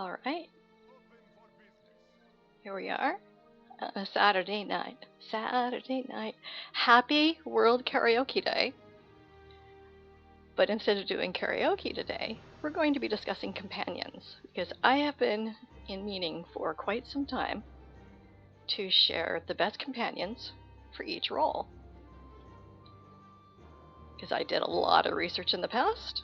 Alright. Here we are. A Saturday night. Saturday night. Happy World Karaoke Day. But instead of doing karaoke today, we're going to be discussing companions, because I have been in meaning for quite some time to share the best companions for each role. Because I did a lot of research in the past,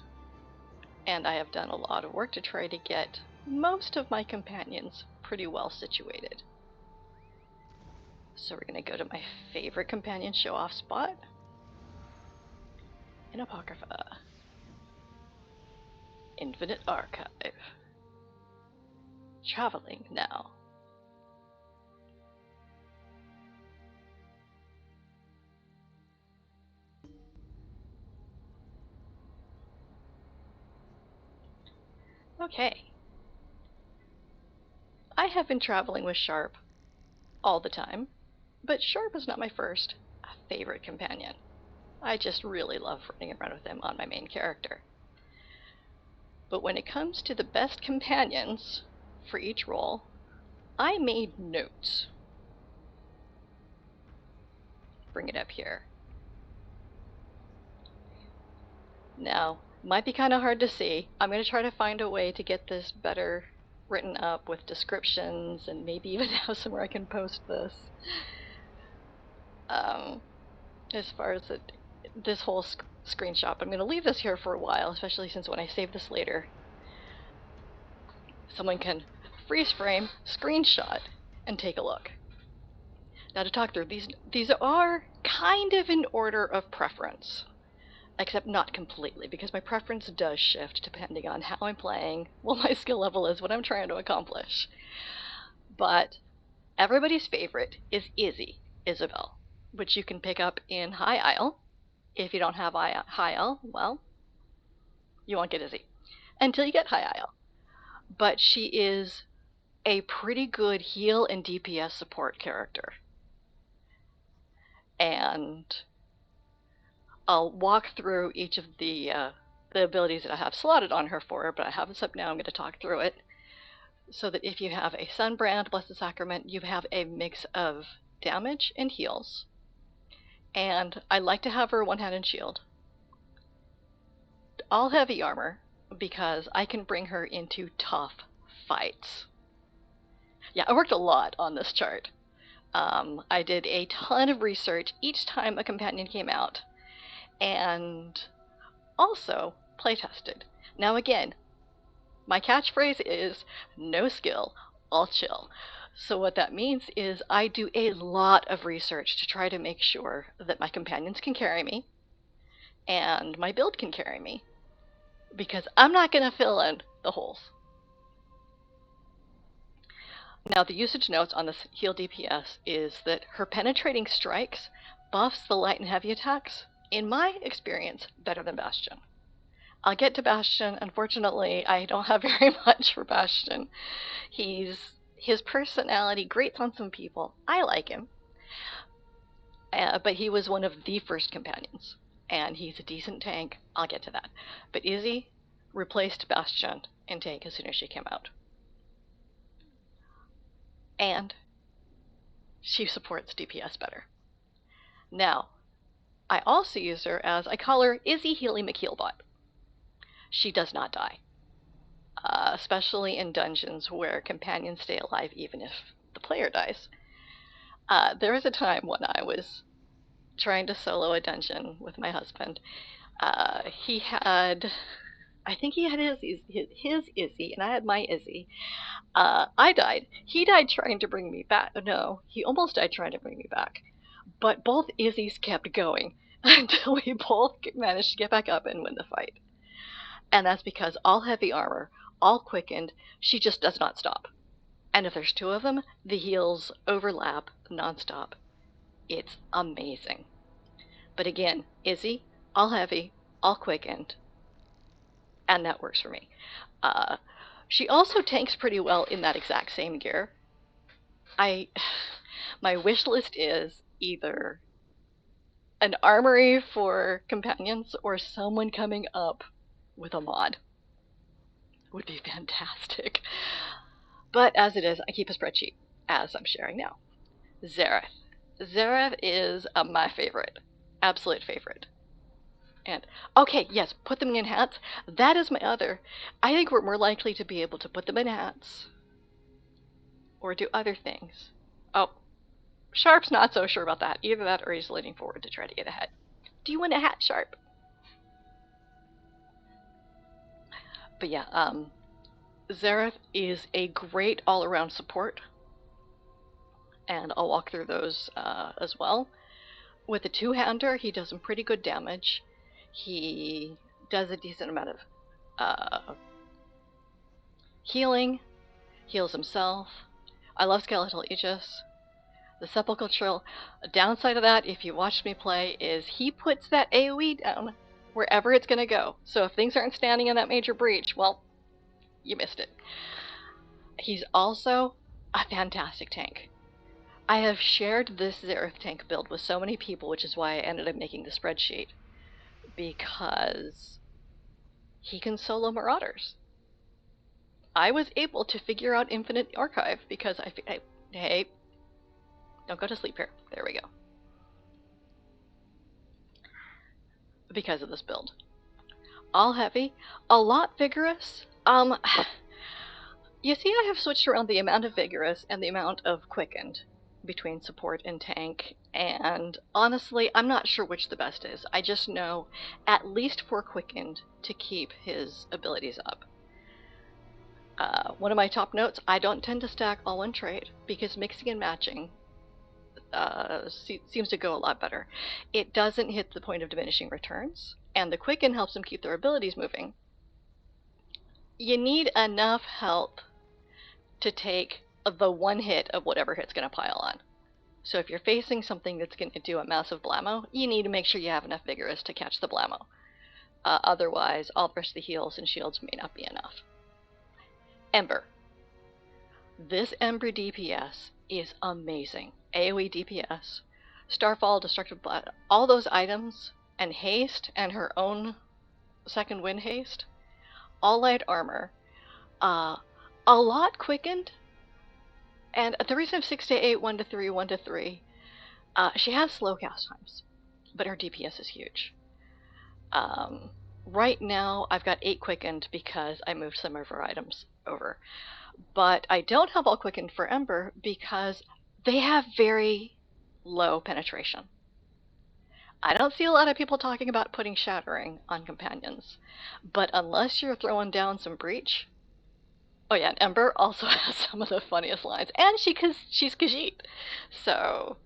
and I have done a lot of work to try to get most of my companions pretty well situated. So we're going to go to my favorite companion show-off spot in Apocrypha. Infinite Archive. Traveling now. Okay. I have been traveling with Sharp all the time, but Sharp is not my first favorite companion. I just really love running around with him on my main character. But when it comes to the best companions for each role, I made notes. Bring it up here. Now, might be kind of hard to see. I'm going to try to find a way to get this better written up with descriptions and maybe even have somewhere I can post this. As far as this whole screenshot, I'm going to leave this here for a while, especially since when I save this later, someone can freeze frame, screenshot, and take a look. Now to talk through, these are kind of in order of preference, except not completely, because my preference does shift depending on how I'm playing, what my skill level is, what I'm trying to accomplish. But everybody's favorite is Isabel, which you can pick up in High Isle. If you don't have High Isle, well, you won't get Izzy until you get High Isle. But she is a pretty good heal and DPS support character. And I'll walk through each of the abilities that I have slotted on her for her, but I have this up now. I'm going to talk through it. So that if you have a Sunbrand, Blessed Sacrament, you have a mix of damage and heals. And I like to have her one-handed shield. All heavy armor, because I can bring her into tough fights. Yeah, I worked a lot on this chart. I did a ton of research each time a companion came out, and also playtested. Now again, my catchphrase is no skill, all chill. So what that means is I do a lot of research to try to make sure that my companions can carry me and my build can carry me, because I'm not going to fill in the holes. Now the usage notes on this heal DPS is that her penetrating strikes buffs the light and heavy attacks, in my experience, better than Bastion. I'll get to Bastion. Unfortunately, I don't have very much for Bastion. His personality grates on some people. I like him. But he was one of the first companions, and he's a decent tank. I'll get to that. But Izzy replaced Bastion in tank as soon as she came out. And she supports DPS better. Now, I also use her as, I call her Izzy Healy McHealbot. She does not die. Especially in dungeons where companions stay alive even if the player dies. There was a time when I was trying to solo a dungeon with my husband. He had, I think he had his Izzy, and I had my Izzy. I died. He died trying to bring me back. No, he almost died trying to bring me back. But both Izzies kept going until we both managed to get back up and win the fight. And that's because all heavy armor, all quickened, she just does not stop. And if there's two of them, the heals overlap nonstop. It's amazing. But again, Izzy, all heavy, all quickened, and that works for me. She also tanks pretty well in that exact same gear. My wish list is either an armory for companions or someone coming up with a mod. would be fantastic. But as it is, I keep a spreadsheet, as I'm sharing now. Xerath. Xerath is my favorite. Absolute favorite. And, okay, yes, put them in hats. That is my other. I think we're more likely to be able to put them in hats or do other things. Oh, Sharp's not so sure about that. Either that or he's leaning forward to try to get ahead. Do you want a hat, Sharp? But yeah, Xerath is a great all-around support, and I'll walk through those as well. With a two-hander, he does some pretty good damage. He does a decent amount of healing, heals himself. I love Skeletal Aegis. The Sepulchral downside of that, if you watched me play, is he puts that AoE down wherever it's going to go. So if things aren't standing in that major breach, well, you missed it. He's also a fantastic tank. I have shared this Xerath tank build with so many people, which is why I ended up making the spreadsheet, because he can solo Marauders. I was able to figure out Infinite Archive because hey, don't go to sleep here. There we go. Because of this build. All heavy, a lot vigorous. You see, I have switched around the amount of vigorous and the amount of quickened between support and tank, and honestly, I'm not sure which the best is. I just know at least for quickened to keep his abilities up. One of my top notes, I don't tend to stack all one trait because mixing and matching seems to go a lot better. It doesn't hit the point of diminishing returns, and the quicken helps them keep their abilities moving. You need enough health to take the one hit of whatever hit's going to pile on. So if you're facing something that's going to do a massive blammo, you need to make sure you have enough vigorous to catch the blammo. Otherwise, all the rest of the heals and shields may not be enough. Ember. This Ember DPS is amazing. AoE DPS, Starfall, Destructive Blood, all those items, and haste, and her own second wind haste, all light armor, a lot quickened, and the reason of 6 to 8, 1 to 3, 1 to 3, she has slow cast times, but her DPS is huge. Right now, I've got 8 quickened because I moved some of her items over. But I don't have all quickened for Ember because they have very low penetration. I don't see a lot of people talking about putting Shattering on companions, but unless you're throwing down some breach... Oh yeah, and Ember also has some of the funniest lines, and she's Khajiit, so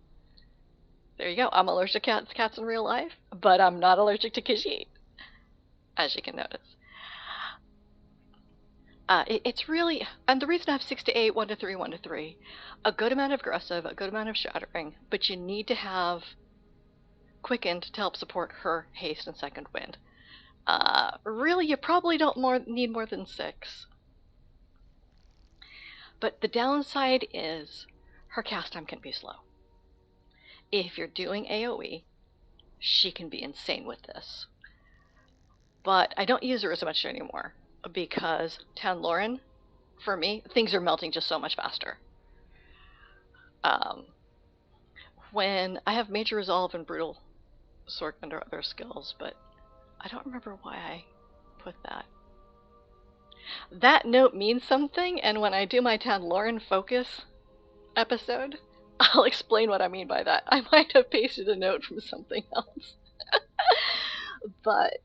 there you go. I'm allergic to cats in real life, but I'm not allergic to Khajiit, as you can notice. It's really, and the reason I have 6 to 8, 1 to 3, 1 to 3, a good amount of aggressive, a good amount of shattering, but you need to have quickened to help support her haste and second wind. Really, you probably don't need more than 6. But the downside is her cast time can be slow. If you're doing AoE, she can be insane with this. But I don't use her as much anymore, because Tanloran, for me, things are melting just so much faster. When I have Major Resolve and Brutal Sword under other skills, but I don't remember why I put that. That note means something, and when I do my Tanloran focus episode, I'll explain what I mean by that. I might have pasted a note from something else. But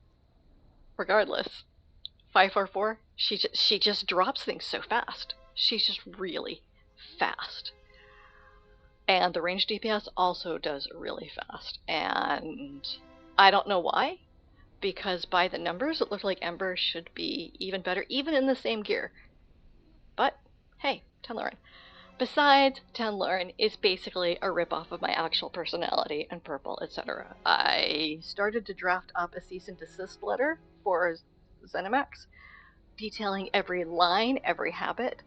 regardless, 544, she just drops things so fast. She's just really fast. And the range DPS also does really fast. And I don't know why, because by the numbers it looked like Ember should be even better, even in the same gear. But hey, Tanloran. Besides, Tanloran is basically a ripoff of my actual personality and purple, etc. I started to draft up a cease and desist letter for ZeniMax, detailing every line, every habit,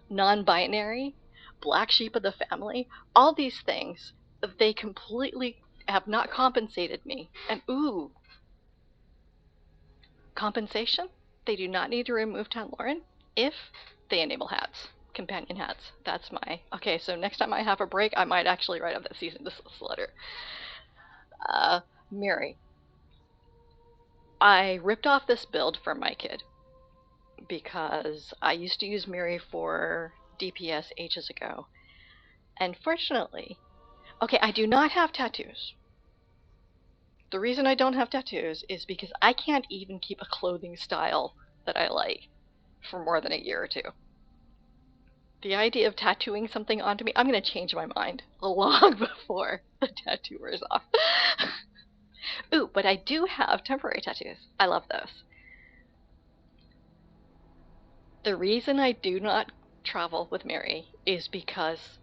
non-binary, black sheep of the family, all these things. They completely have not compensated me. And ooh, compensation? they do not need to remove Tanloran if they enable hats, companion hats. That's my... Okay, so next time I have a break, I might actually write up that cease and desist letter. Miri. I ripped off this build from my kid because I used to use Miri for DPS ages ago. And fortunately, okay, I do not have tattoos. The reason I don't have tattoos is because I can't even keep a clothing style that I like for more than a year or two. The idea of tattooing something onto me, I'm going to change my mind long before the tattoo wears off. Ooh, but I do have temporary tattoos. I love those. The reason I do not travel with Miri is because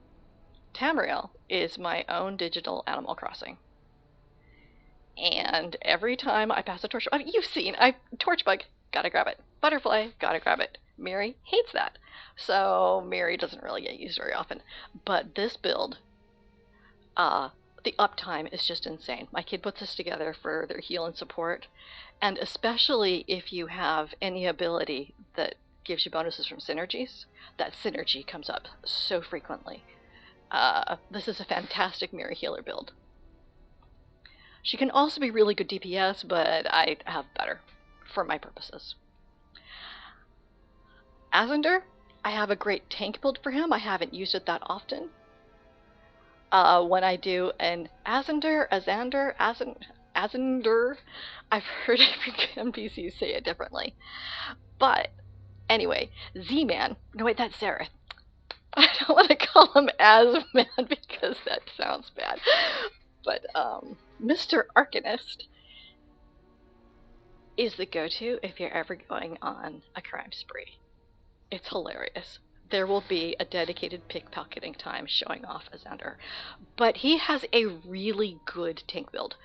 Tamriel is my own digital Animal Crossing. And every time I pass a torch, I mean, you've seen, torch bug, gotta grab it. Butterfly, gotta grab it. Miri hates that. So Miri doesn't really get used very often. But this build, the uptime is just insane. My kid puts this together for their heal and support. And especially if you have any ability that gives you bonuses from synergies, that synergy comes up so frequently. This is a fantastic Miri healer build. She can also be really good DPS, but I have better for my purposes. Azander, I have a great tank build for him. I haven't used it that often. When I do an Azander, I've heard every NPC say it differently. But anyway, Z-Man. No, wait, that's Zareth. I don't want to call him Asman because that sounds bad. But Mr. Arcanist is the go-to if you're ever going on a crime spree. It's hilarious. There will be a dedicated pickpocketing time showing off Azander. But he has a really good tank build.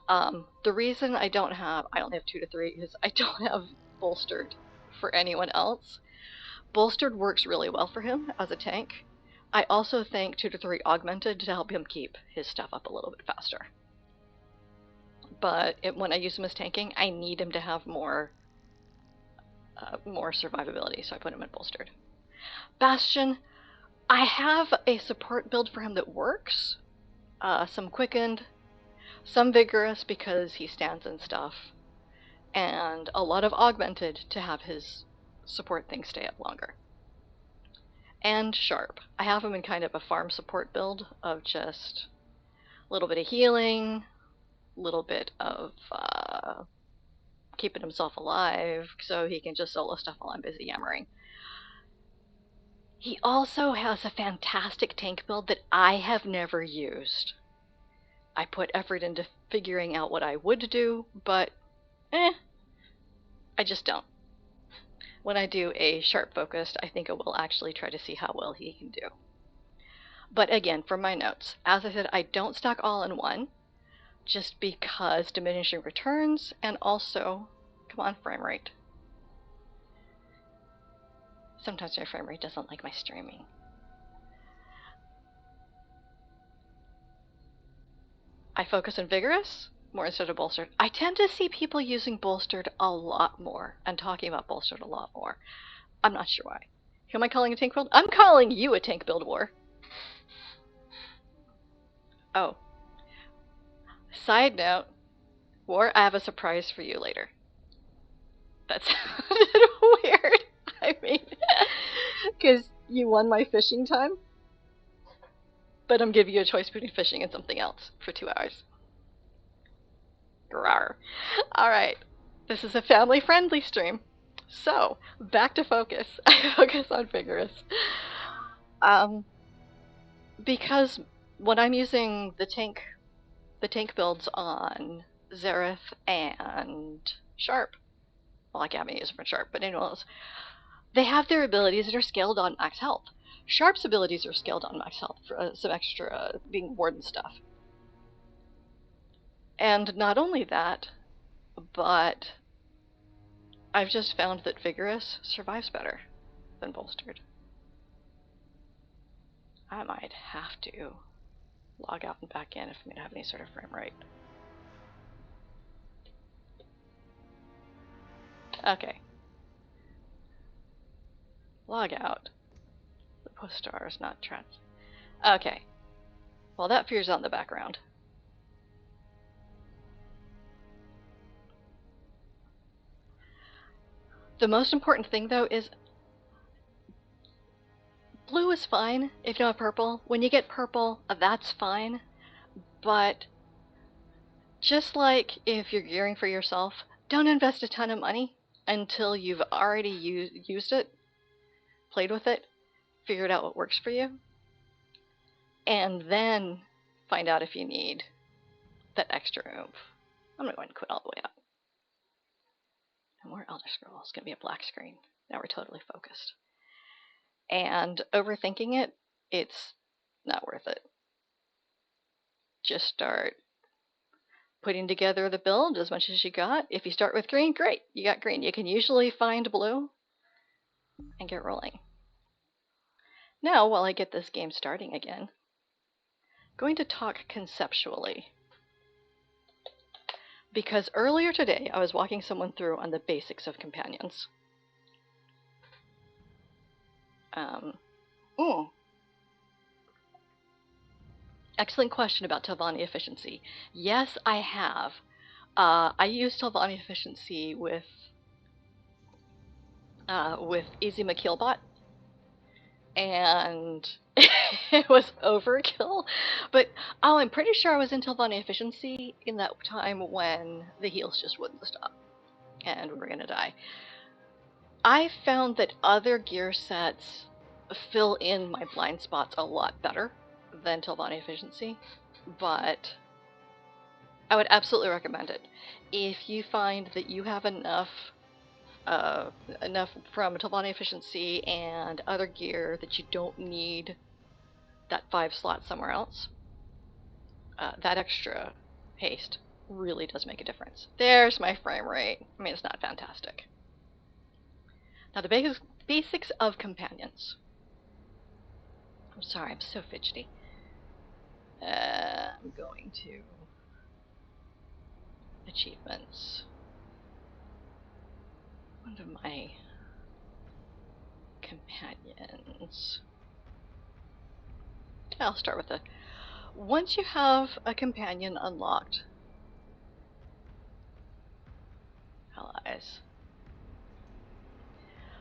The reason I only have 2 to 3 is I don't have bolstered for anyone else. Bolstered works really well for him as a tank. I also think 2 to 3 augmented to help him keep his stuff up a little bit faster. But when I use him as tanking, I need him to have more survivability, so I put him in bolstered. Bastion, I have a support build for him that works. Some quickened, some vigorous because he stands and stuff, and a lot of augmented to have his support thing stay up longer. And sharp. I have him in kind of a farm support build of just a little bit of healing, a little bit of keeping himself alive so he can just solo stuff while I'm busy yammering. He also has a fantastic tank build that I have never used. I put effort into figuring out what I would do, but I just don't. When I do a sharp focused, I think I will actually try to see how well he can do. But again, for my notes, as I said, I don't stack all in one, just because diminishing returns, and also, come on, frame rate. Sometimes my frame rate doesn't like my streaming. I focus on vigorous more instead of bolstered. I tend to see people using bolstered a lot more and talking about bolstered a lot more. I'm not sure why. Who am I calling a tank build? I'm calling you a tank build, War. Oh. Side note, War, I have a surprise for you later. That sounded weird. I mean, because you won my fishing time, but I'm giving you a choice between fishing and something else for 2 hours. Grawr. Alright, this is a family-friendly stream. So, back to focus. I focus on vigorous. Because when I'm using the tank builds on Zareth and Sharp, well, I haven't used them for Sharp, but anyways, they have their abilities that are scaled on max health. Sharp's abilities are scaled on max health for some extra being warden stuff. And not only that, but I've just found that vigorous survives better than bolstered. I might have to log out and back in if I'm going to have any sort of frame rate. Okay. Log out. The post star is not trans. Okay. Well, that fear's on the background. The most important thing, though, is blue is fine if you don't have purple. When you get purple, that's fine. But just like if you're gearing for yourself, don't invest a ton of money until you've already used it, played with it, figured out what works for you, and then find out if you need that extra oomph. I'm going to go ahead and quit all the way out. No more Elder Scrolls. It's going to be a black screen. Now we're totally focused. And overthinking it, it's not worth it. Just start putting together the build as much as you got. If you start with green, great, you got green. You can usually find blue and get rolling. Now, while I get this game starting again, I'm going to talk conceptually. Because earlier today, I was walking someone through on the basics of companions. Excellent question about Telvanni efficiency. Yes, I have. I use Telvanni efficiency with Easy McKeelbot, and it was overkill. But I'm pretty sure I was in Telvanni efficiency in that time when the heals just wouldn't stop, and we were gonna die. I found that other gear sets fill in my blind spots a lot better than Telvanni efficiency, but I would absolutely recommend it. If you find that you have enough from Telvanni efficiency and other gear that you don't need that 5 slot somewhere else, that extra haste really does make a difference. There's my frame rate. I mean, it's not fantastic. Now the basics of companions. I'm sorry, I'm so fidgety. I'm going to achievements. One of my companions. I'll start with once you have a companion unlocked, allies,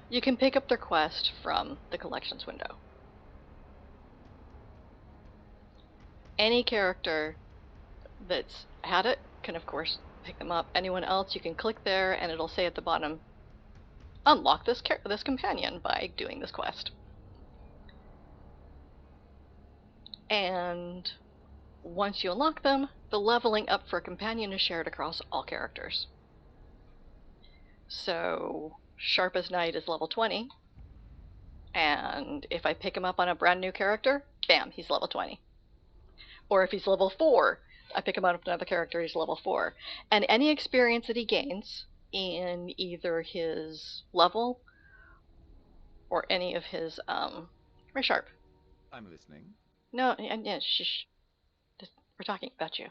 you can pick up their quest from the collections window. Any character that's had it can, of course, pick them up. Anyone else, you can click there and it'll say at the bottom, unlock this companion by doing this quest. And once you unlock them, the leveling up for a companion is shared across all characters. So Sharp as Knight is level 20, and if I pick him up on a brand new character, bam, he's level 20. Or if he's level 4, I pick him up on another character, he's level 4. And any experience that he gains in either his level or any of his very Sharp. I'm listening. No, yeah, shh. We're talking about you.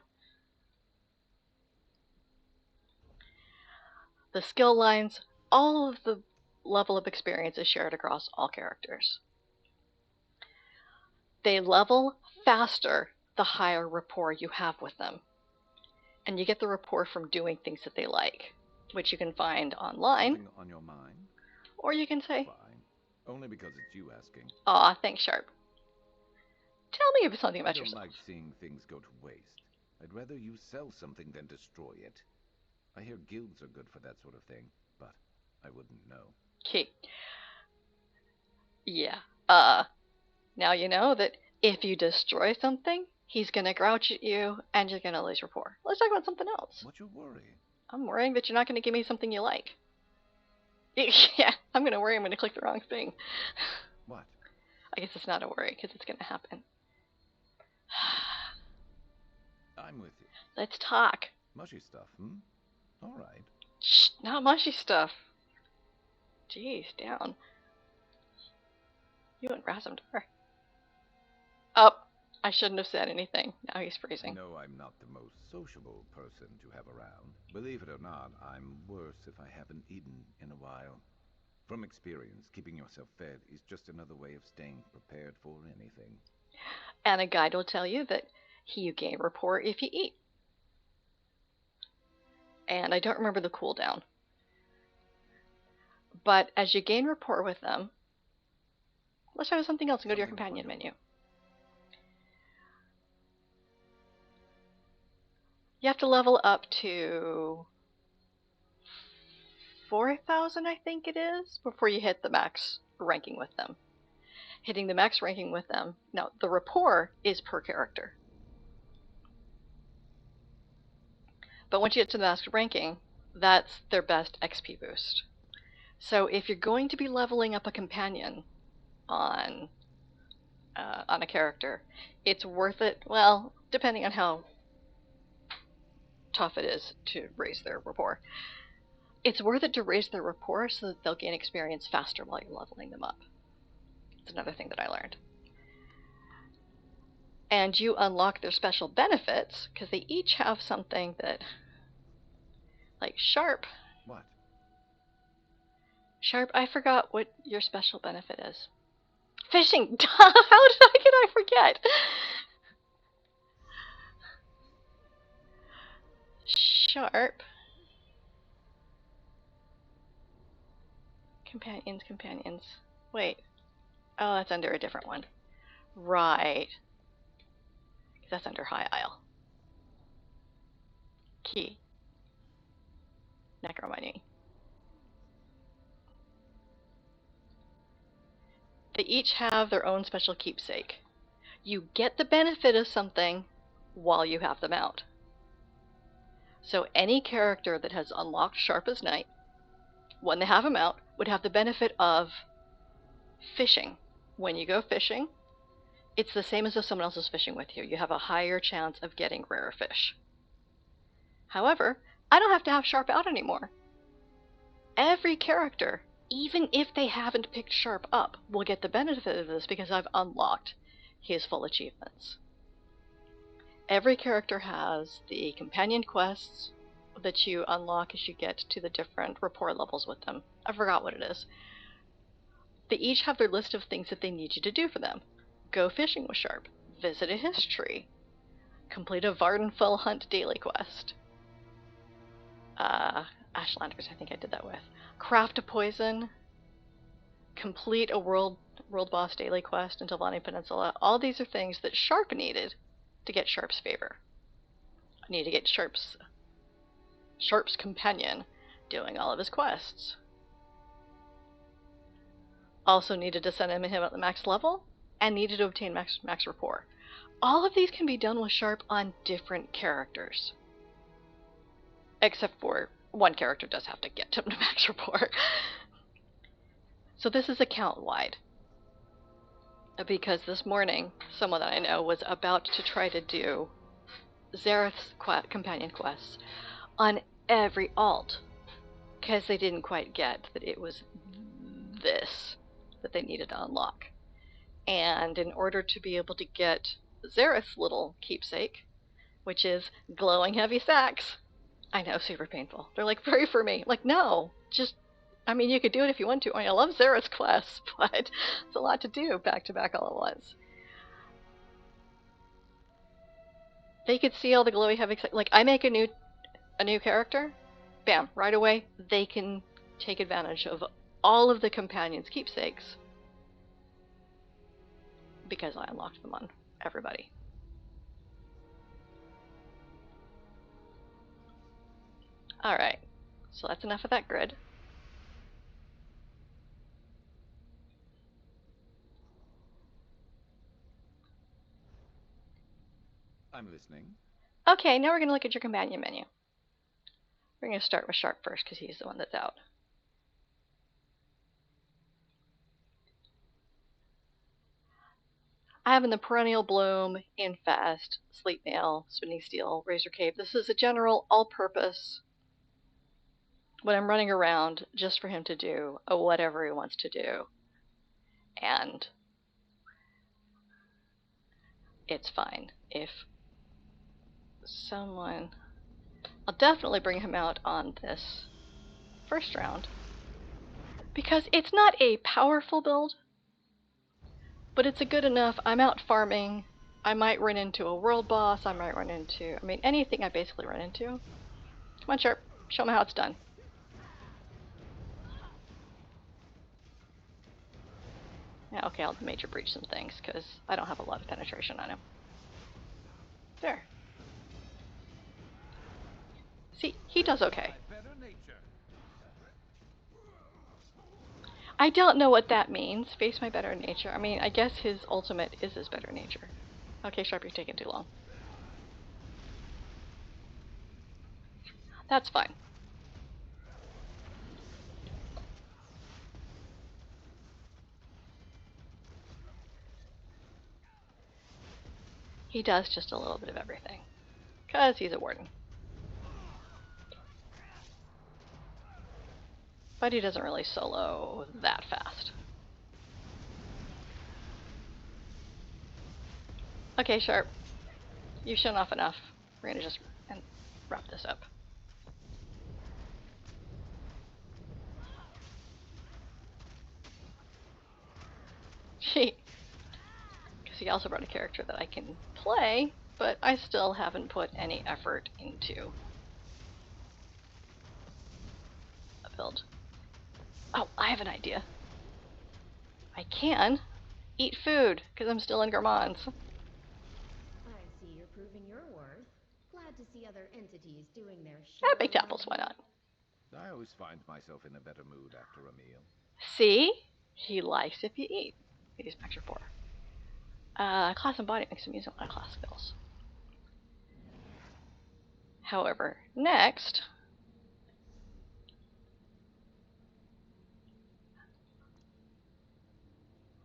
The skill lines, all of the level of experience is shared across all characters. They level faster the higher rapport you have with them. And you get the rapport from doing things that they like, which you can find online. Something on your mind? Or you can say, fine. Only because it's you asking. Aw, thanks, Sharp. Tell me something about yourself. I don't like seeing things go to waste. I'd rather you sell something than destroy it. I hear guilds are good for that sort of thing, but I wouldn't know. Okay. Yeah. Now you know that if you destroy something, he's gonna grouch at you and you're gonna lose rapport. Let's talk about something else. What's your worry? I'm worrying that you're not gonna give me something you like. Yeah, I'm gonna worry I'm gonna click the wrong thing. What? I guess it's not a worry, because it's gonna happen. I'm with you. Let's talk. Mushy stuff, hmm? Alright. Shh, not mushy stuff. Jeez, down. You and Razumdar. Oh, I shouldn't have said anything. Now he's freezing. No, I'm not the most sociable person to have around. Believe it or not, I'm worse if I haven't eaten in a while. From experience, keeping yourself fed is just another way of staying prepared for anything. And a guide will tell you that you gain rapport if you eat. And I don't remember the cooldown. But as you gain rapport with them, let's try something else and go to your companion menu. You have to level up to 4,000, I think it is, before you hit the max ranking with them. Hitting the max ranking with them, now the rapport is per character. But once you get to the max ranking, that's their best XP boost. So if you're going to be leveling up a companion on a character, it's worth it, well, depending on how tough it is to raise their rapport. It's worth it to raise their rapport so that they'll gain experience faster while you're leveling them up. It's another thing that I learned. And you unlock their special benefits, because they each have something that, like Sharp. What? Sharp, I forgot what your special benefit is. Fishing! How could I forget? Sharp. Companions. Wait. Oh, that's under a different one. Right. That's under High Isle. Key. Necromoney. They each have their own special keepsake. You get the benefit of something while you have them out. So any character that has unlocked Sharp as Night, when they have them out, would have the benefit of fishing. When you go fishing, it's the same as if someone else is fishing with you. You have a higher chance of getting rare fish. However, I don't have to have Sharp out anymore. Every character, even if they haven't picked Sharp up, will get the benefit of this because I've unlocked his full achievements. Every character has the companion quests that you unlock as you get to the different rapport levels with them. I forgot what it is. They each have their list of things that they need you to do for them. Go fishing with Sharp. Visit a history. Complete a Vardenfell Hunt daily quest. Ashlanders, I think I did that with. Craft a poison. Complete a world boss daily quest in Telvanni Peninsula. All these are things that Sharp needed to get Sharp's favor. I need to get Sharp's companion doing all of his quests. Also needed to send him at the max level, and needed to obtain max rapport. All of these can be done with Sharp on different characters. Except for one character does have to get him to max rapport. So this is account-wide. Because this morning, someone that I know was about to try to do Xerath's companion quests on every alt, because they didn't quite get that it was this that they needed to unlock. And in order to be able to get Xerath's little keepsake, which is glowing heavy sacks, I know, super painful. They're like, pray for me. Like, no, just, I mean, you could do it if you want to. I mean, I love Xerath's quests, but it's a lot to do back to back all at once. They could see all the glowy heavy sacks. Like, I make a new character, bam, right away, they can take advantage of all of the companions' keepsakes because I unlocked them on everybody. Alright, so that's enough of that grid. I'm listening. Okay, now we're going to look at your companion menu. We're going to start with Sharp first because he's the one that's out. I have in the Perennial Bloom, Infest, Sleep Nail, Spinning Steel, Razor Cave. This is a general all-purpose when I'm running around just for him to do whatever he wants to do. And it's fine. If someone... I'll definitely bring him out on this first round. Because it's not a powerful build, but it's a good enough. I'm out farming. I might run into a world boss. I might run into, I mean, anything I basically run into. Come on, Sharp. Show me how it's done. Yeah, okay, I'll major breach some things, because I don't have a lot of penetration on him. There. See, he does okay. I don't know what that means. Face my better nature. I mean, I guess his ultimate is his better nature. Okay, Sharp, you're taking too long. That's fine. He does just a little bit of everything. Because he's a warden. But he doesn't really solo that fast. Okay, Sharp. You've shown off enough. We're gonna just wrap this up. Because he also brought a character that I can play, but I still haven't put any effort into a build. Oh, I have an idea. I can eat food, because I'm still in Gourmands. I see you're proving your worth. Glad to see other entities doing their Ah, share. baked apples, why not? I always find myself in a better mood after a meal. See? He likes if you eat. Use factor 4. Class and body makes him use my class skills. However, next,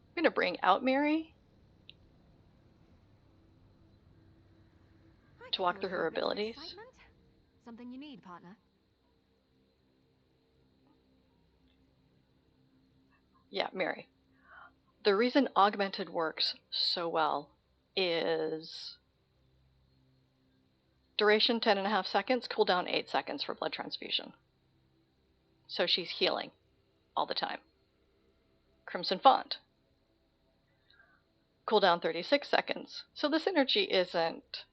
I'm going to bring out Mary to walk through her abilities. Something you need, partner. Yeah, Mary. The reason augmented works so well is duration 10.5 seconds, cooldown 8 seconds for blood transfusion. So she's healing all the time. Crimson Font. Cooldown 36 seconds. So this energy isn't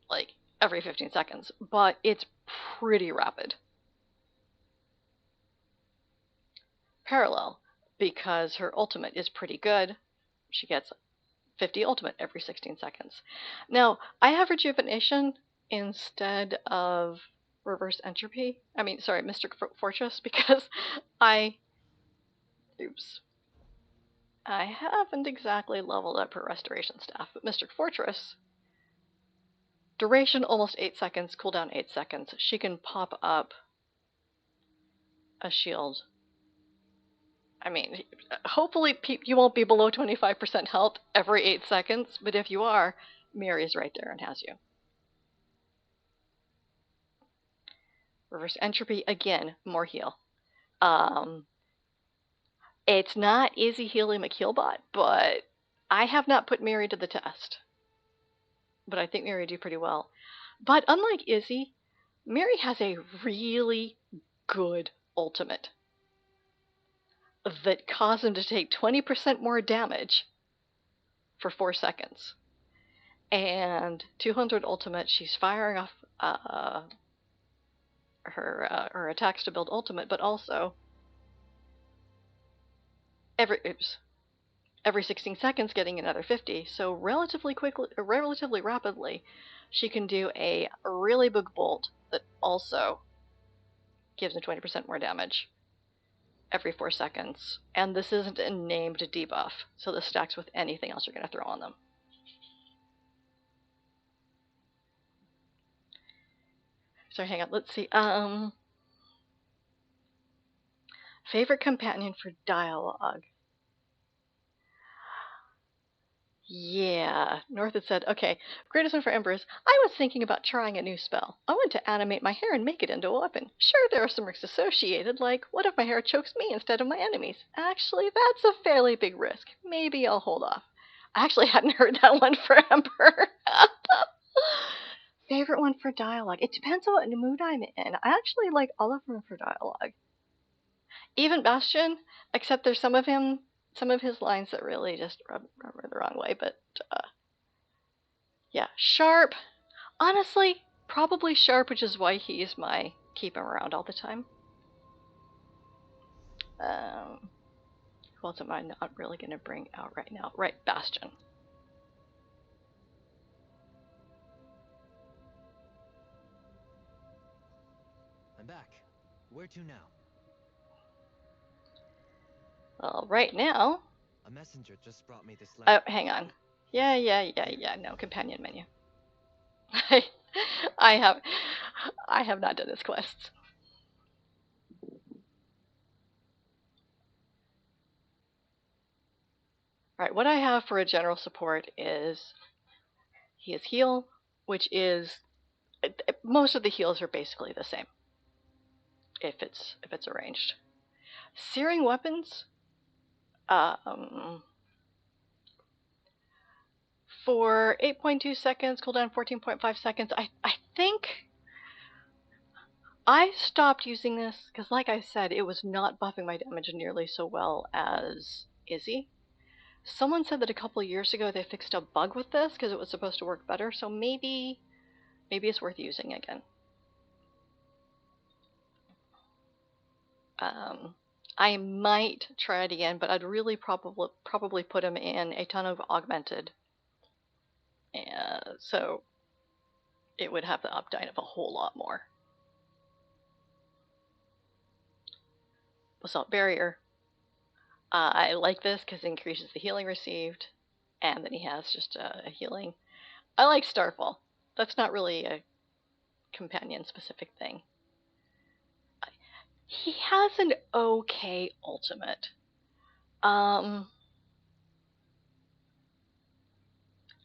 like every 15 seconds, but it's pretty rapid. Parallel, because her ultimate is pretty good. She gets 50 ultimate every 16 seconds. Now, I have rejuvenation instead of reverse entropy. I mean, sorry, Mystic Fortress, because I haven't exactly leveled up her restoration staff, but Mystic Fortress, duration almost 8 seconds, cooldown 8 seconds. She can pop up a shield. I mean, hopefully you won't be below 25% health every 8 seconds, but if you are, Mary's right there and has you. Reverse entropy, again, more heal. It's not Izzy Healy McKeelbot, but I have not put Mary to the test. But I think Mary would do pretty well. But unlike Izzy, Mary has a really good ultimate that caused him to take 20% more damage for 4 seconds. And 200 ultimate, she's firing off her attacks to build ultimate, but also every 16 seconds getting another 50. So relatively rapidly, she can do a really big bolt that also gives them 20% more damage every 4 seconds. And this isn't a named debuff, so this stacks with anything else you're going to throw on them. So hang on, let's see. Favorite companion for dialogue. Yeah, North had said, okay, greatest one for Embers. I was thinking about trying a new spell. I want to animate my hair and make it into a weapon. Sure, there are some risks associated, like what if my hair chokes me instead of my enemies? Actually, that's a fairly big risk. Maybe I'll hold off. I actually hadn't heard that one for Ember. Favorite one for dialogue. It depends on what mood I'm in. I actually like all of them for dialogue. Even Bastion, except there's some of his lines that really just rub her the wrong way. But yeah, Sharp. Honestly, probably Sharp, which is why he's my keep him around all the time. Who else am I not really going to bring out right now? Right, Bastion. I'm back. Where to now? Well, right now. A messenger just brought me this letter. Oh, hang on. Yeah. No, companion menu. I have not done this quest. Alright, what I have for a general support is he is heal, which is most of the heals are basically the same if it's arranged. Searing weapons, for 8.2 seconds, cooldown 14.5 seconds. I think I stopped using this because, like I said, it was not buffing my damage nearly so well as Izzy. Someone said that a couple of years ago they fixed a bug with this because it was supposed to work better, so maybe it's worth using again. I might try it again, but I'd really probably put him in a ton of augmented, so it would have the update of a whole lot more. Assault barrier. I like this because it increases the healing received, and then he has just a healing. I like Starfall. That's not really a companion specific thing. He has an okay ultimate. I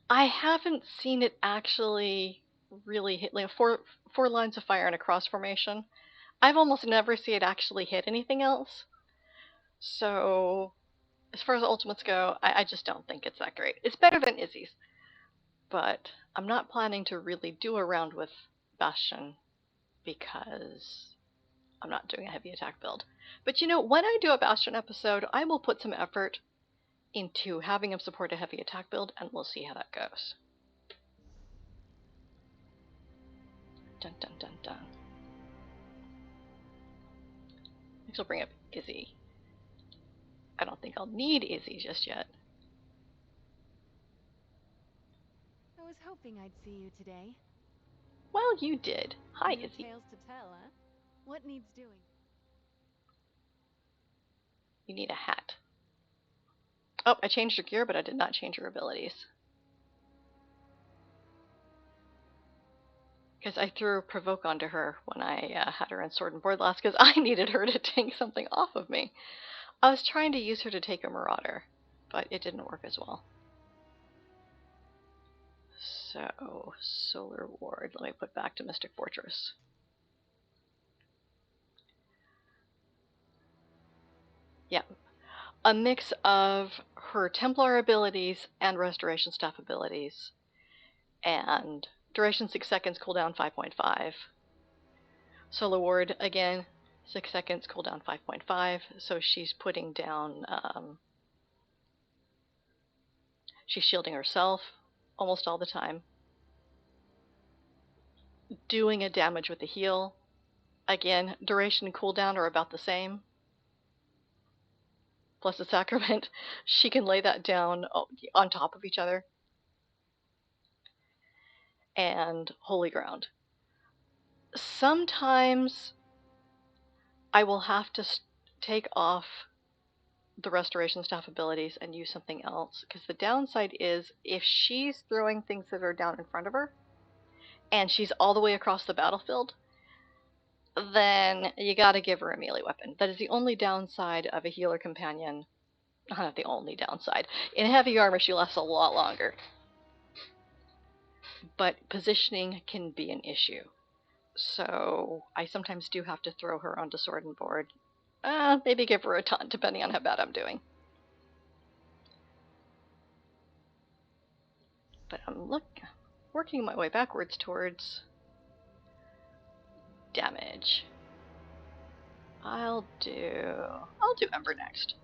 haven't seen it actually really hit, like four lines of fire in a cross formation. I've almost never seen it actually hit anything else. So as far as ultimates go, I just don't think it's that great. It's better than Izzy's, but I'm not planning to really do a round with Bastion because I'm not doing a heavy attack build. But you know, when I do a Bastion episode, I will put some effort into having him support a heavy attack build, and we'll see how that goes. Dun dun dun dun. Next I'll bring up Izzy. I don't think I'll need Izzy just yet. I was hoping I'd see you today. Well, you did. Hi, New Izzy. tales to tell, huh? What needs doing? You need a hat. Oh, I changed her gear, but I did not change her abilities. Because I threw Provoke onto her when I had her in Sword and Board last, because I needed her to take something off of me. I was trying to use her to take a Marauder, but it didn't work as well. So, Solar Ward, let me put back to Mystic Fortress. Yeah, a mix of her Templar abilities and Restoration Staff abilities, and duration 6 seconds, cooldown 5.5. Solar Ward, again, 6 seconds, cooldown 5.5, so she's putting down, she's shielding herself almost all the time, doing a damage with the heal. Again, duration and cooldown are about the same. Plus the Sacrament, she can lay that down on top of each other. And Holy Ground. Sometimes I will have to take off the Restoration Staff abilities and use something else, because the downside is if she's throwing things that are down in front of her and she's all the way across the battlefield, then you gotta give her a melee weapon. That is the only downside of a healer companion. Not the only downside. In heavy armor, she lasts a lot longer. But positioning can be an issue. So I sometimes do have to throw her onto Sword and Board. Maybe give her a ton, depending on how bad I'm doing. But I'm working my way backwards towards damage. I'll do Ember next.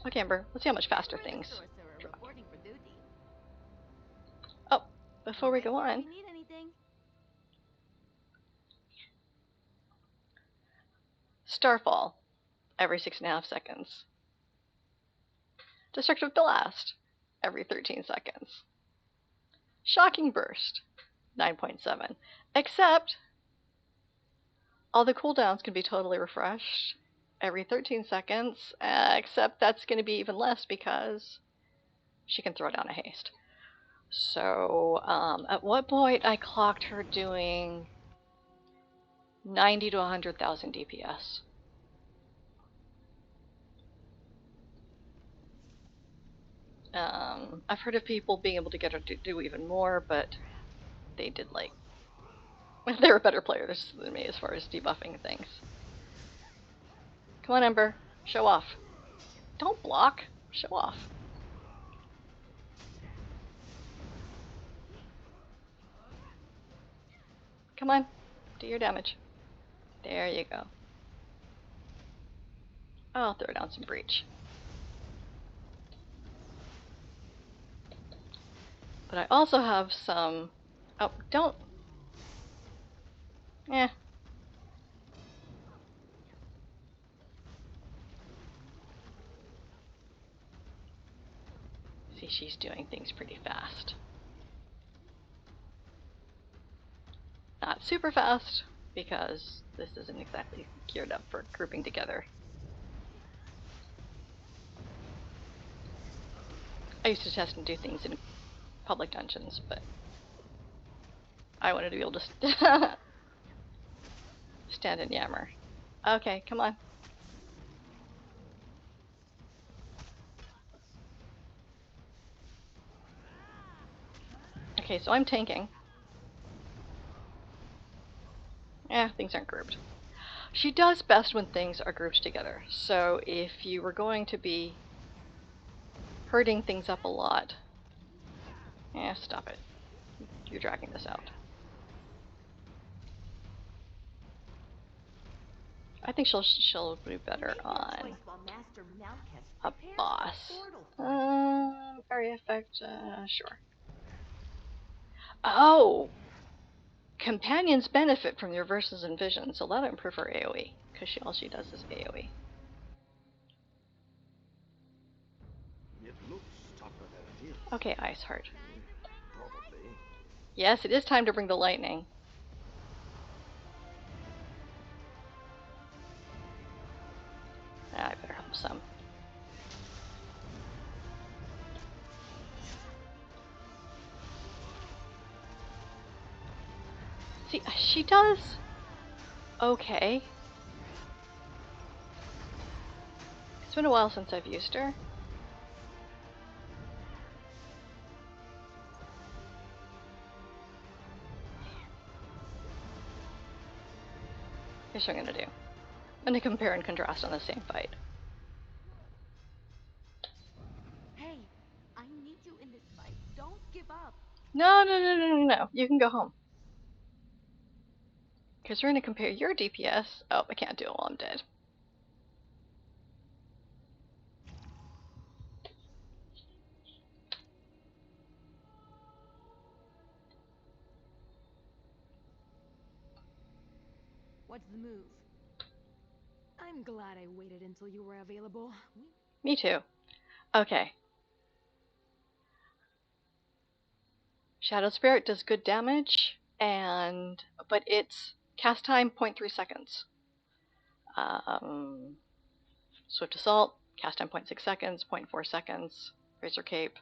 Okay, Ember, let's see how much faster things drop. Oh, before we go on, Starfall, every 6.5 seconds. Destructive Blast, every 13 seconds. Shocking Burst, 9.7. Except, all the cooldowns can be totally refreshed every 13 seconds, except that's going to be even less because she can throw down a haste. So, at what point I clocked her doing 90 to 100,000 DPS. I've heard of people being able to get her to do even more, but they did like... they were better players than me as far as debuffing things. Come on, Ember. Show off. Don't block. Show off. Come on. Do your damage. There you go. I'll throw down some breach. But I also have some... oh, don't... eh. See, she's doing things pretty fast. Not super fast, because this isn't exactly geared up for grouping together. I used to test and do things in public dungeons, but I wanted to be able to stand and yammer. Okay, come on. Okay, so I'm tanking. Things aren't grouped. She does best when things are grouped together. So if you were going to be hurting things up a lot, stop it. You're dragging this out. I think she'll do better on a boss. Area effect, sure. Oh! Companions benefit from your verses and vision, so that'll improve her AoE, because all she does is AoE. It looks tougher than it is. Okay, Iceheart. Probably. Yes, it is time to bring the lightning. I better help some. See, she does okay. It's been a while since I've used her. Here's what I'm gonna do. I'm gonna compare and contrast on the same fight. Hey, I need you in this fight. Don't give up. No. You can go home. Because we're gonna compare your DPS. Oh, I can't do it while I'm dead. What's the move? I'm glad I waited until you were available. Me too. Okay. Shadow Spirit does good damage, but it's cast time 0.3 seconds. Swift Assault, cast time 0.6 seconds, 0.4 seconds. Razor Cape.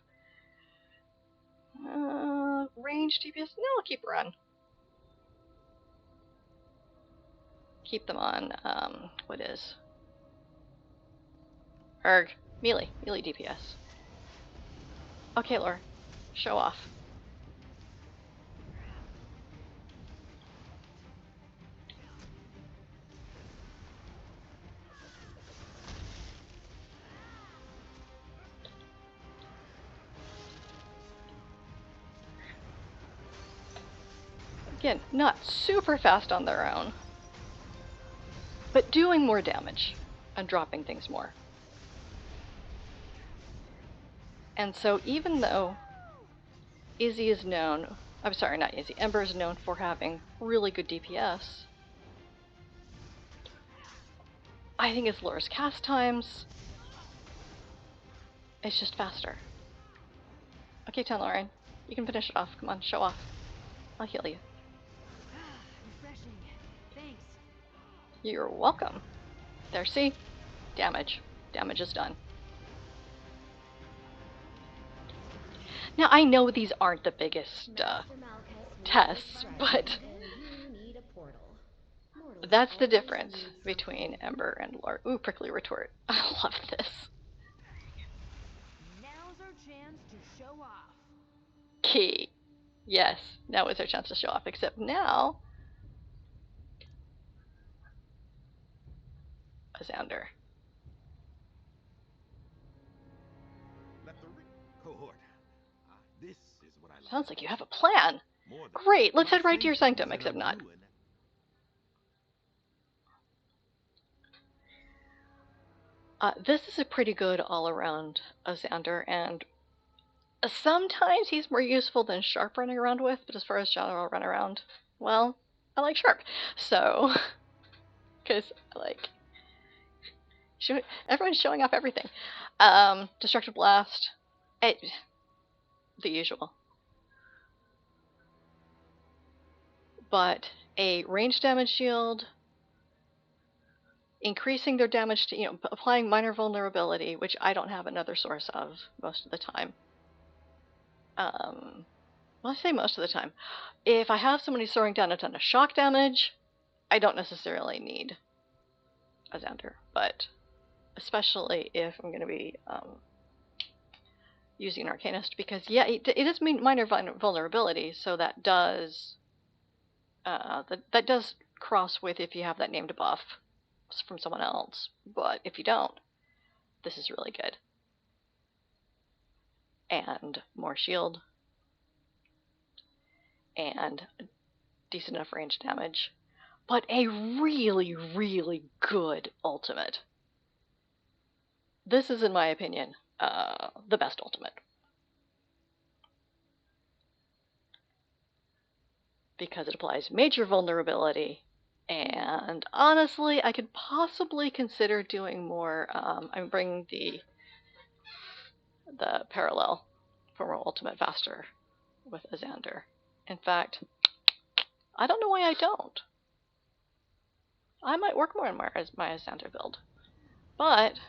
Range DPS? No, I'll keep her on. Keep them on, what is? Melee DPS. Okay, Lore. Show off. Again, not super fast on their own, but doing more damage and dropping things more. And so even though Izzy is known, I'm sorry, not Izzy, Ember is known for having really good DPS, I think it's Laura's cast times. It's just faster. Okay, 10 Lauren. You can finish it off. Come on, show off. I'll heal you. Refreshing. Thanks. You're welcome. There, see? Damage. Damage is done. Now, I know these aren't the biggest tests, but that's the difference between Ember and Laura. Ooh, prickly retort. I love this. Now's our chance to show off. Key. Yes, now is our chance to show off, except now a Xander. Cohort. This is what I like. Sounds like you have a plan. Great, let's head right to your sanctum, except not. This is a pretty good all-around Xander, and sometimes he's more useful than Sharp running around with, but as far as general run around, well, I like Sharp. So, because, like, everyone's showing off everything. Destructive Blast, the usual. But a range damage shield, increasing their damage to, applying minor vulnerability, which I don't have another source of most of the time. Well, I say most of the time. If I have somebody throwing down a ton of shock damage, I don't necessarily need a Xander, but especially if I'm going to be using an Arcanist, because yeah, it is minor vulnerability, so that does that does cross with if you have that named buff from someone else, but if you don't, this is really good. And more shield, and decent enough range damage, but a really, really good ultimate. This is, in my opinion, the best ultimate. Because it applies major vulnerability, and honestly, I could possibly consider doing more. I'm bringing the parallel for more ultimate faster with a Xander. In fact, I don't know why I don't. I might work more on my Xander build, but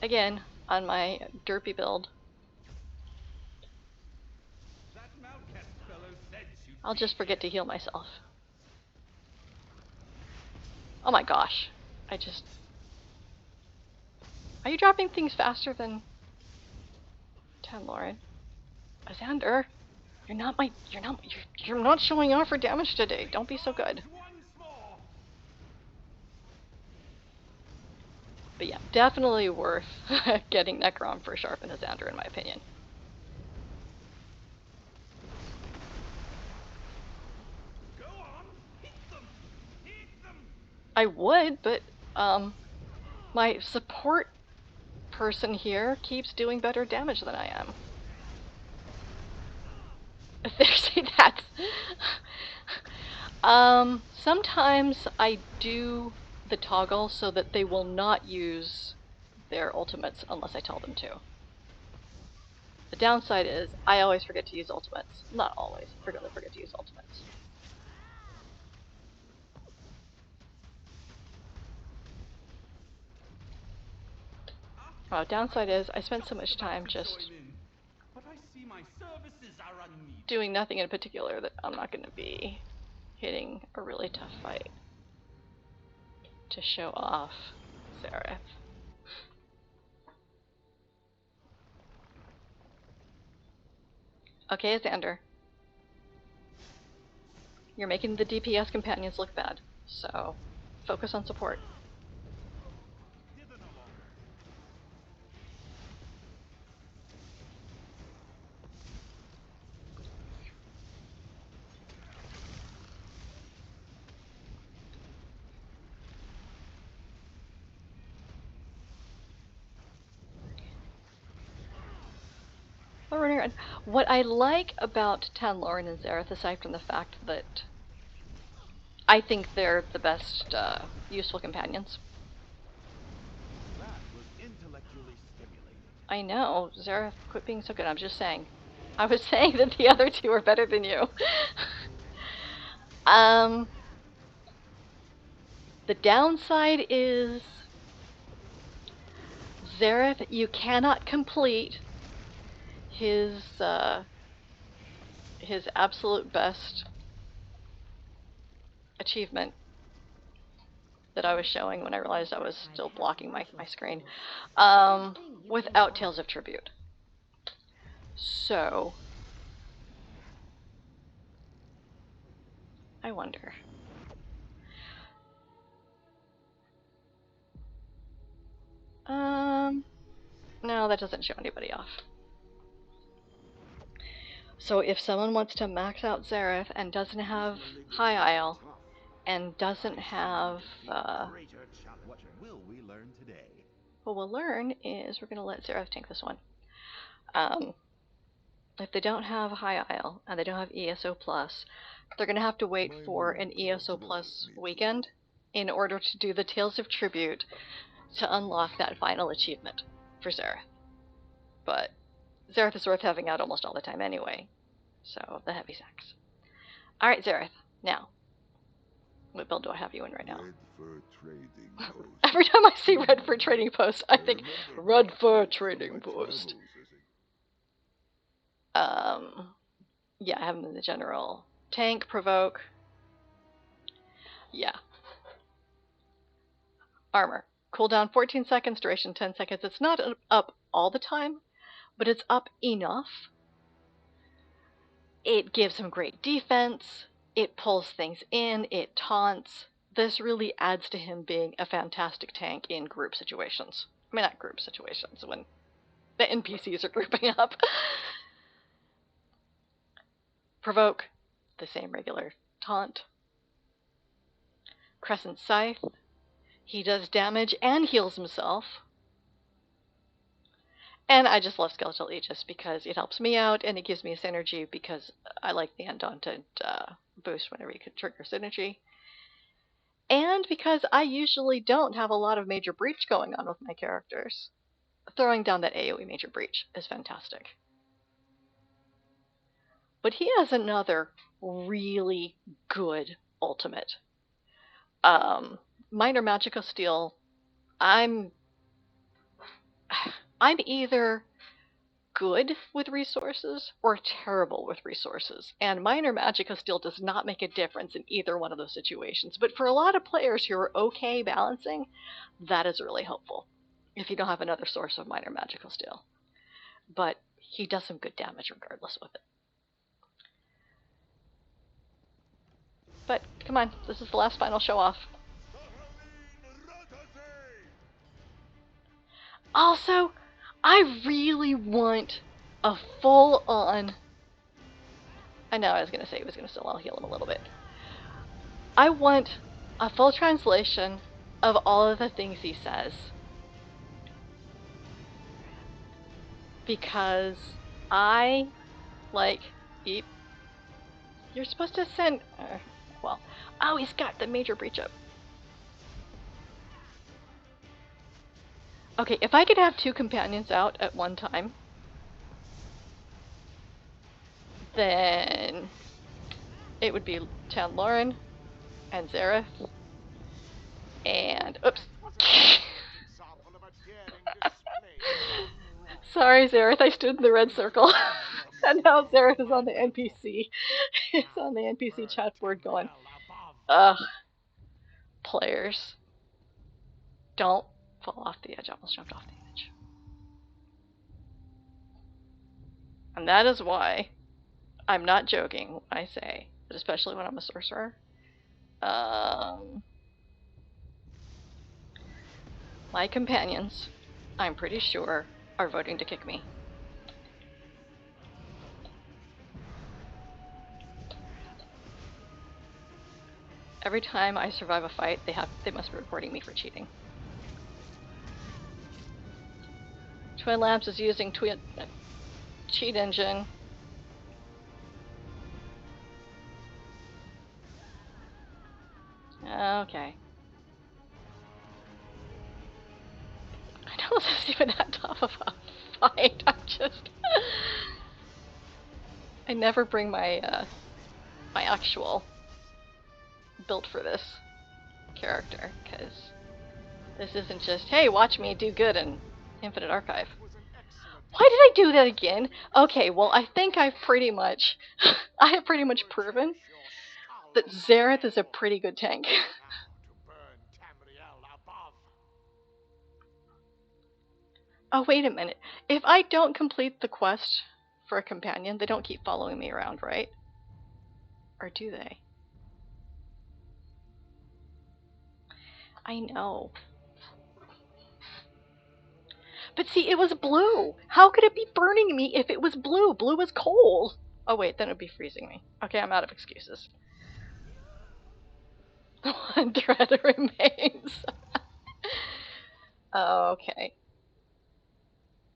again, on my derpy build, I'll just forget to heal myself. Oh my gosh. Are you dropping things faster than 10, Lauren? Xander, you're not showing off for damage today. Don't be so good. But yeah, definitely worth getting Necron for Sharp and Xander, in my opinion. Go on, hit them. I would, but my support person here keeps doing better damage than I am. See, that's sometimes I do the toggle so that they will not use their ultimates unless I tell them to. The downside is I always forget to use ultimates. Not always, frequently forget to use ultimates. Downside is I spend so much time just doing nothing in particular that I'm not going to be hitting a really tough fight to show off Seraph. Okay, Xander. You're making the DPS companions look bad, so focus on support. What I like about Tanloran and Zareth, aside from the fact that I think they're the best useful companions. That was intellectually stimulating. I know, Zareth, quit being so good. I'm just saying. I was saying that the other two are better than you. The downside is Zareth, you cannot complete his absolute best achievement that I was showing when I realized I was still blocking my screen, without Tales of Tribute. So, I wonder. No, that doesn't show anybody off. So if someone wants to max out Zareth and doesn't have High Isle, and doesn't have, What will we learn today? what we'll learn is we're going to let Zareth tank this one. If they don't have High Isle, and they don't have ESO+, they're going to have to wait for an ESO+ weekend in order to do the Tales of Tribute to unlock that final achievement for Zareth. But Zareth is worth having out almost all the time anyway, so the heavy sacks. Alright, Zareth, now. What build do I have you in right now? Red fur trading post. Every time I see Red Fur Trading Post, I think Red Fur Trading Post. Yeah, I have him in the general. Tank, provoke. Yeah. Armor. Cooldown 14 seconds, duration 10 seconds. It's not up all the time, but it's up enough. It gives him great defense. It pulls things in. It taunts. This really adds to him being a fantastic tank in group situations. I mean, not group situations, when the NPCs are grouping up. Provoke, the same regular taunt. Crescent Scythe, he does damage and heals himself. And I just love Skeletal Aegis because it helps me out and it gives me a synergy because I like the Undaunted boost whenever you can trigger synergy. And because I usually don't have a lot of major breach going on with my characters, throwing down that AoE major breach is fantastic. But he has another really good ultimate. Minor Magical Steel, I'm either good with resources or terrible with resources, and Minor Magical Steel does not make a difference in either one of those situations. But for a lot of players who are okay balancing, that is really helpful if you don't have another source of Minor Magical Steel. But he does some good damage regardless with it. But come on, this is the last final show off. Also, I really want a full-on... I know I was going to say he was going to still heal him a little bit. I want a full translation of all of the things he says. Because I, like, Eep. You're supposed to send... well, oh, he's got the major breach up. Okay, if I could have two companions out at one time, then it would be Tanloran and Zareth and... oops. Sorry, Zareth, I stood in the red circle. And now Zareth is on the NPC. He's on the NPC chat board going, ugh, players, don't fall off the edge. I almost jumped off the edge. And that is why I'm not joking when I say, but especially when I'm a sorcerer, my companions, I'm pretty sure, are voting to kick me. Every time I survive a fight, they must be reporting me for cheating. Twin Labs is using Cheat engine. Okay. I know this isn't even that tough of a fight. I'm just... I never bring my, my actual build for this character, because this isn't just, hey, watch me do good in Infinite Archive. Why did I do that again? Okay, well, I think I've pretty much... I have pretty much proven that Xerath is a pretty good tank. Oh, wait a minute. If I don't complete the quest for a companion, they don't keep following me around, right? Or do they? I know. But see, it was blue! How could it be burning me if it was blue? Blue is cold! Oh wait, then it would be freezing me. Okay, I'm out of excuses. One thread remains. Okay.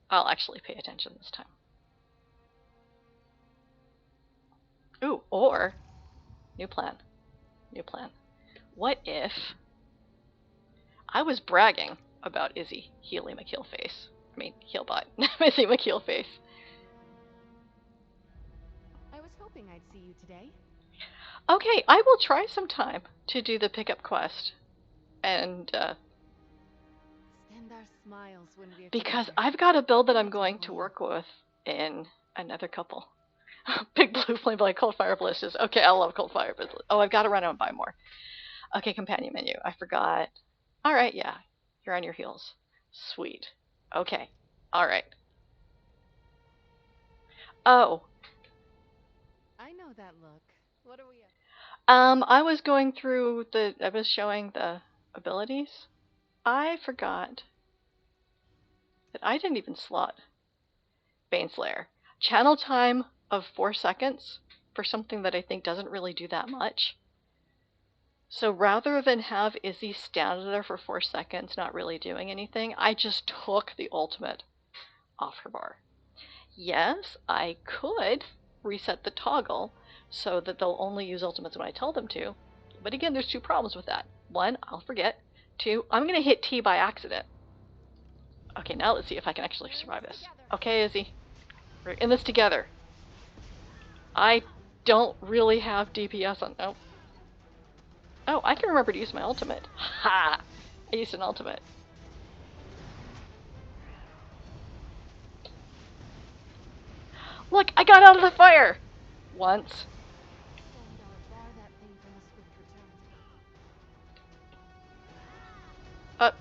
I'll actually pay attention this time. Ooh, or... New plan. New plan. What if... I was bragging about Izzy Healy McKeelface. I mean, Healbot. Izzy McKeelface. I was hoping I'd see you today. Okay, I will try sometime to do the pickup quest. And, Send our smiles when we're because together. I've got a build that I'm going to work with in another couple. Big Blue Flame like Cold Fire Ballistas. Okay, I love Cold Fire Ballistas. Oh, I've got to run out and buy more. Okay, companion menu. I forgot. Alright, yeah. You're on your heels. Sweet. Okay. Alright. Oh. I know that look. What are we up? I was going through I was showing the abilities. I forgot that I didn't even slot Baneslayer. Channel time of 4 seconds for something that I think doesn't really do that much. So rather than have Izzy stand there for 4 seconds not really doing anything, I just took the ultimate off her bar. Yes, I could reset the toggle so that they'll only use ultimates when I tell them to. But again, there's 2 problems with that. 1, I'll forget. 2, I'm going to hit T by accident. Okay, now let's see if I can actually survive this. Okay, Izzy. We're in this together. I don't really have DPS on... Oh. Oh, I can remember to use my ultimate. Ha! I used an ultimate. Look, I got out of the fire! Once. Send our bar that thing from a swift return.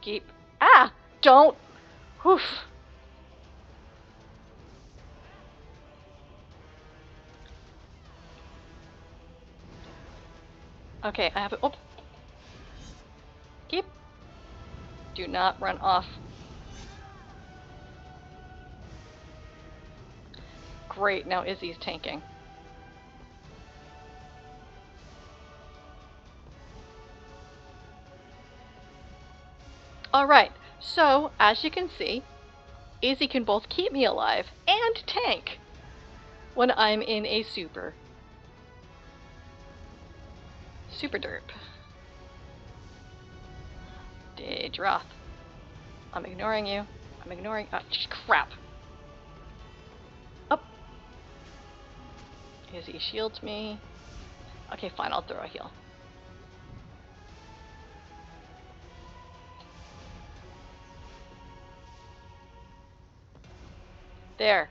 Keep... Ah! Don't! Whew. Okay, I have it. Oh. Keep. Do not run off. Great, now Izzy's tanking. Alright, so, as you can see, Izzy can both keep me alive and tank when I'm in a super derp. Daedroth. I'm ignoring you. I'm ignoring... Oh, crap. Up. Izzy shields me. Okay, fine, I'll throw a heal. There.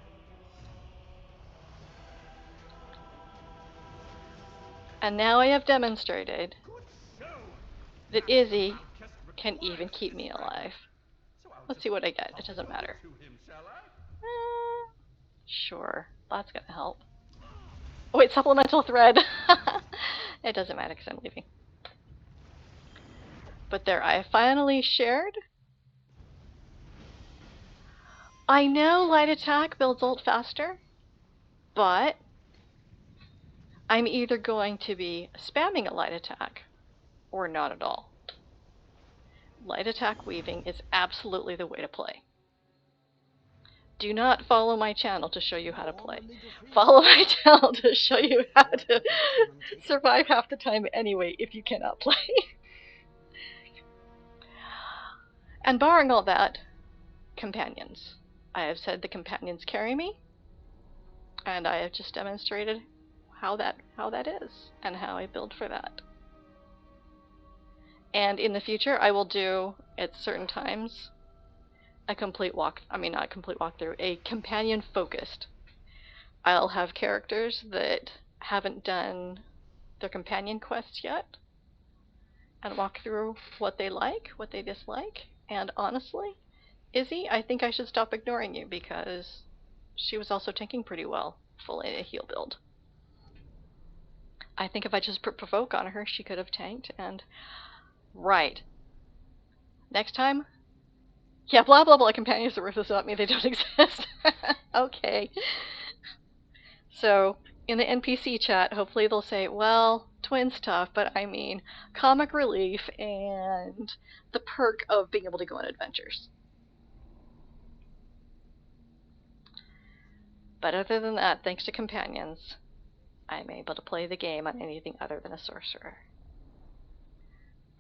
And now I have demonstrated that Izzy can even keep me alive. Let's see what I get. It doesn't matter. Sure. That's gonna help. Oh wait, supplemental thread! It doesn't matter because I'm leaving. But there, I finally shared. I know light attack builds ult faster, but I'm either going to be spamming a light attack or not at all. Light attack weaving is absolutely the way to play. Do not follow my channel to show you how to play. Follow my channel to show you how to survive half the time anyway if you cannot play. And barring all that, companions. I have said the companions carry me, and I have just demonstrated how that is and how I build for that. And in the future, I will do at certain times a complete not a complete walkthrough, a companion focused. I'll have characters that haven't done their companion quests yet and walk through what they like, what they dislike. And honestly, Izzy, I think I should stop ignoring you because she was also tanking pretty well, full in a heal build. I think if I just put provoke on her, she could have tanked. And right, next time, yeah, blah blah blah. Companions are worthless without me; they don't exist. Okay. So in the NPC chat, hopefully they'll say, "Well, twin stuff, but I mean comic relief and the perk of being able to go on adventures." But other than that, thanks to companions, I'm able to play the game on anything other than a sorcerer.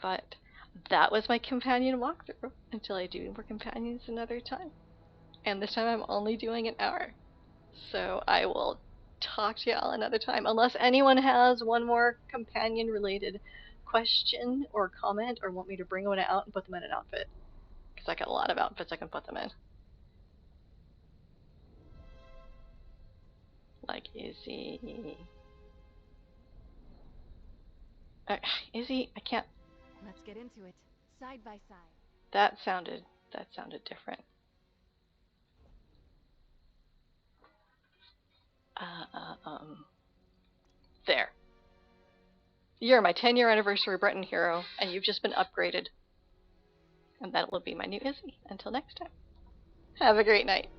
But that was my companion walkthrough until I do more companions another time. And this time I'm only doing an hour. So I will talk to y'all another time. Unless anyone has one more companion related question or comment or want me to bring one out and put them in an outfit. Because I got a lot of outfits I can put them in. Like Izzy. Izzy, I can't. Let's get into it. Side by side. That sounded different. There. You're my 10-year anniversary Breton hero, and you've just been upgraded. And that will be my new Izzy. Until next time. Have a great night.